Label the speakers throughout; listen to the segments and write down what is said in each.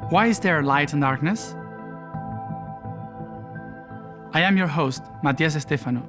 Speaker 1: Why is there light and darkness? I am your host, Matias De Stefano.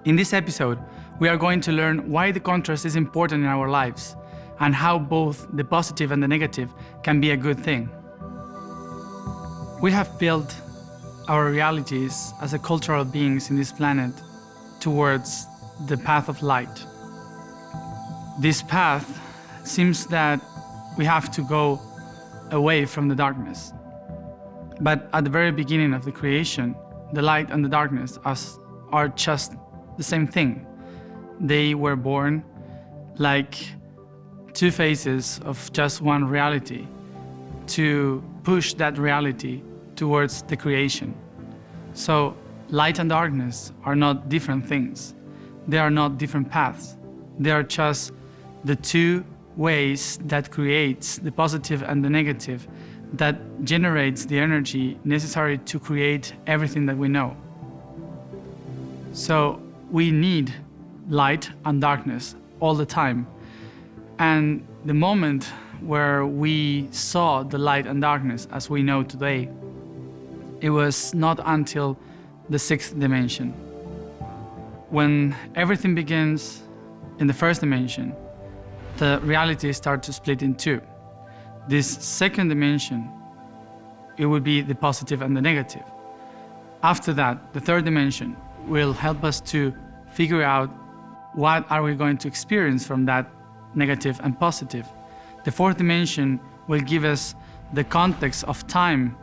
Speaker 1: In this episode, we are going to learn why the contrast is important in our lives and how both the positive and the negative can be a good thing. We have built our realities as a cultural beings in this planet towards the path of light. This path seems that we have to go away from the darkness. But at the very beginning of the creation, the light and the darkness are just the same thing. They were born like two faces of just one reality to push that reality towards the creation. So light and darkness are not different things. They are not different paths. They are just the two ways that creates the positive and the negative, that generates the energy necessary to create everything that we know. So we need light and darkness all the time. And the moment where we saw the light and darkness as we know today, it was not until the sixth dimension. When everything begins in the first dimension, the reality starts to split in two. This second dimension, it will be the positive and the negative. After that, the third dimension will help us to figure out what are we going to experience from that negative and positive. The fourth dimension will give us the context of time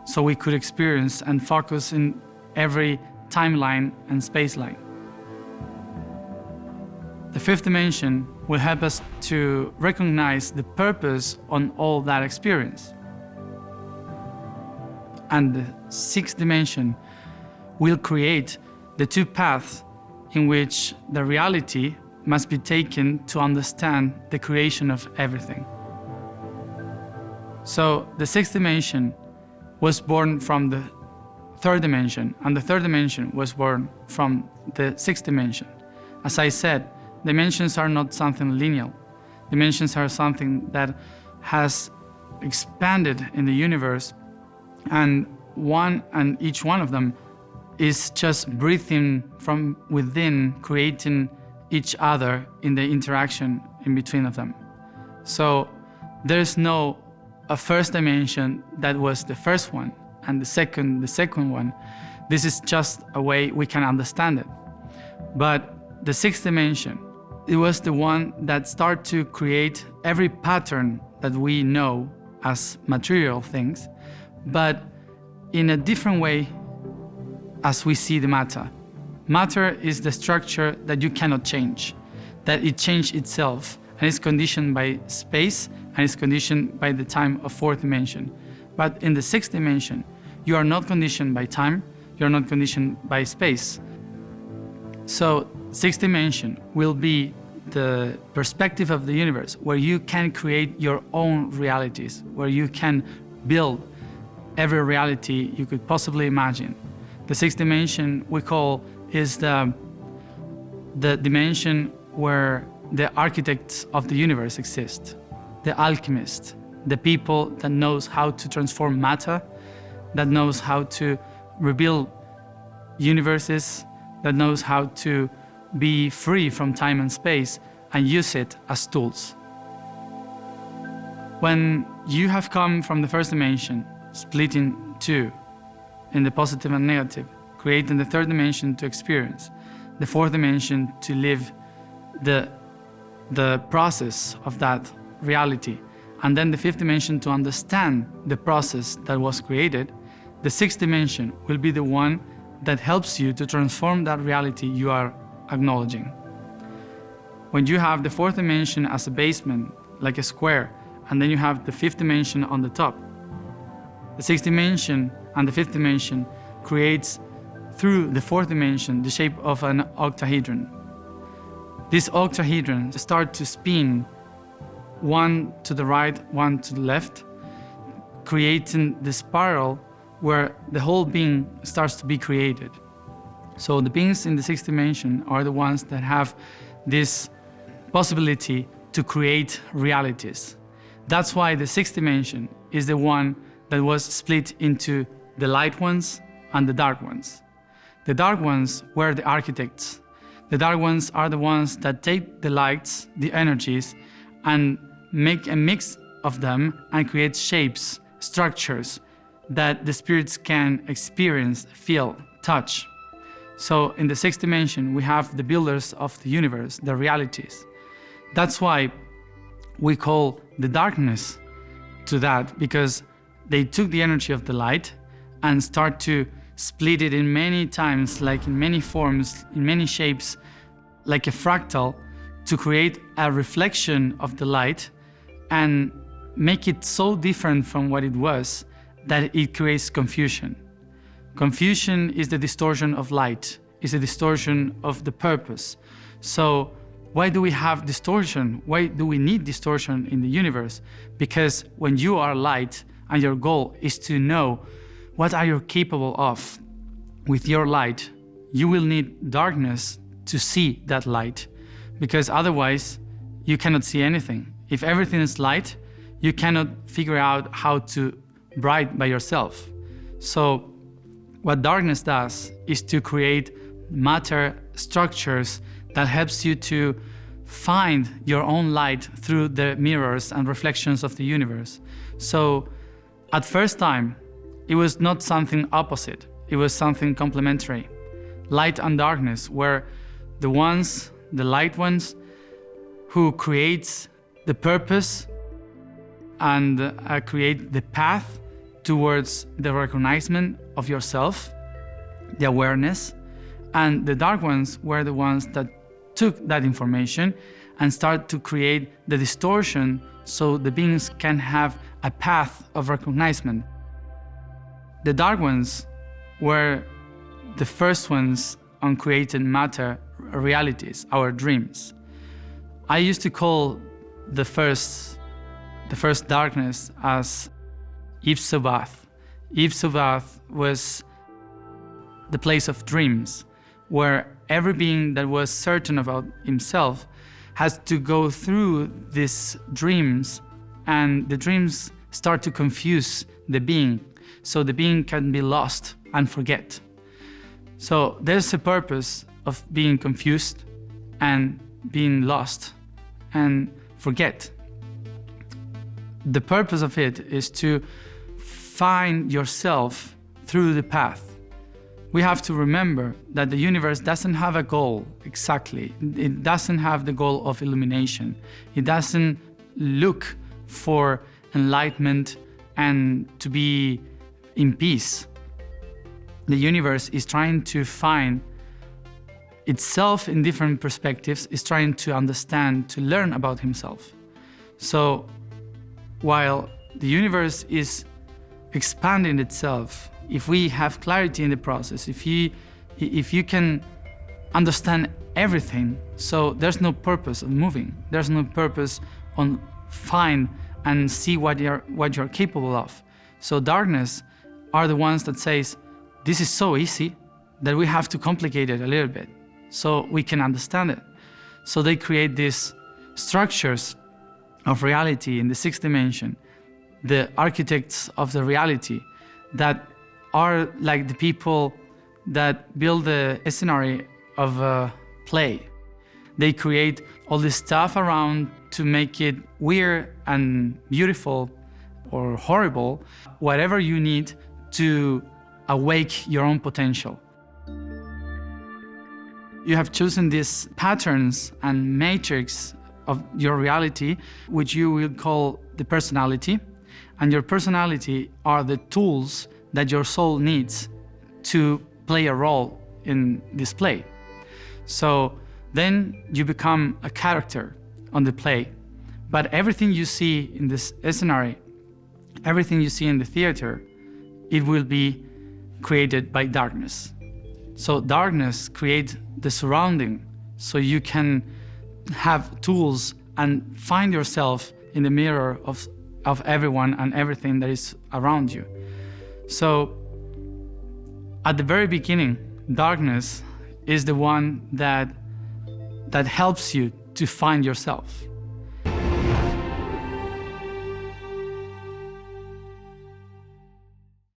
Speaker 1: so we could experience and focus in every timeline and space line. The fifth dimension will help us to recognize the purpose on all that experience. And the sixth dimension will create the two paths in which the reality must be taken to understand the creation of everything. So the sixth dimension was born from the third dimension, and the third dimension was born from the sixth dimension. As I said, dimensions are not something linear. Dimensions are something that has expanded in the universe, and each one of them is just breathing from within, creating each other in the interaction in between of them. So there's no a first dimension that was the first one, and the second one. This is just a way we can understand it. But the sixth dimension, it was the one that started to create every pattern that we know as material things, but in a different way as we see the matter. Matter is the structure that you cannot change, that it changed itself and is conditioned by space and is conditioned by the time of fourth dimension. But in the sixth dimension, you are not conditioned by time, you are not conditioned by space. So sixth dimension will be the perspective of the universe where you can create your own realities, where you can build every reality you could possibly imagine. The sixth dimension we call is the dimension where the architects of the universe exist, the alchemists, the people that knows how to transform matter, that knows how to rebuild universes, that knows how to be free from time and space and use it as tools. When you have come from the first dimension, splitting two in the positive and negative, creating the third dimension to experience, the fourth dimension to live the process of that reality, and then the fifth dimension to understand the process that was created, the sixth dimension will be the one that helps you to transform that reality you are acknowledging. When you have the fourth dimension as a basement, like a square, and then you have the fifth dimension on the top, the sixth dimension and the fifth dimension creates through the fourth dimension the shape of an octahedron. This octahedron starts to spin, one to the right, one to the left, creating the spiral where the whole being starts to be created. So the beings in the sixth dimension are the ones that have this possibility to create realities. That's why the sixth dimension is the one that was split into the light ones and the dark ones. The dark ones were the architects. The dark ones are the ones that take the lights, the energies, and make a mix of them and create shapes, structures that the spirits can experience, feel, touch. So in the sixth dimension, we have the builders of the universe, the realities. That's why we call the darkness to that, because they took the energy of the light and start to split it in many times, like in many forms, in many shapes, like a fractal, to create a reflection of the light and make it so different from what it was that it creates confusion. Confusion is the distortion of light, is a distortion of the purpose. So why do we have distortion? Why do we need distortion in the universe? Because when you are light and your goal is to know what are you capable of with your light, you will need darkness to see that light, because otherwise you cannot see anything. If everything is light, you cannot figure out how to bright by yourself. So what darkness does is to create matter structures that helps you to find your own light through the mirrors and reflections of the universe. So at first time, it was not something opposite, it was something complementary. Light and darkness were the ones, the light ones, who creates the purpose and create the path towards the recognition of yourself, the awareness. And the dark ones were the ones that took that information and start to create the distortion so the beings can have a path of recognition. The dark ones were the first ones on creating matter realities, our dreams. I used to call the first darkness as Ipsobath. Ipsobath was the place of dreams, where every being that was certain about himself has to go through these dreams, and the dreams start to confuse the being, so the being can be lost and forget. So there's a purpose of being confused and being lost and forget. The purpose of it is to find yourself through the path. We have to remember that the universe doesn't have a goal exactly. It doesn't have the goal of illumination. It doesn't look for enlightenment and to be in peace. The universe is trying to find itself in different perspectives, is trying to understand, to learn about himself. So while the universe is expanding itself, if we have clarity in the process, if you can understand everything, so there's no purpose of moving. There's no purpose on find and see what you're capable of. So darkness are the ones that says, this is so easy that we have to complicate it a little bit so we can understand it. So they create these structures of reality in the sixth dimension, the architects of the reality that are like the people that build the scenario of a play. They create all this stuff around to make it weird and beautiful or horrible, whatever you need to awake your own potential. You have chosen these patterns and matrix of your reality, which you will call the personality. And your personality are the tools that your soul needs to play a role in this play. So then you become a character on the play. But everything you see in this scenario, everything you see in the theater, it will be created by darkness. So darkness creates the surrounding, so you can have tools and find yourself in the mirror of everyone and everything that is around you. So at the very beginning, darkness is the one that helps you to find yourself.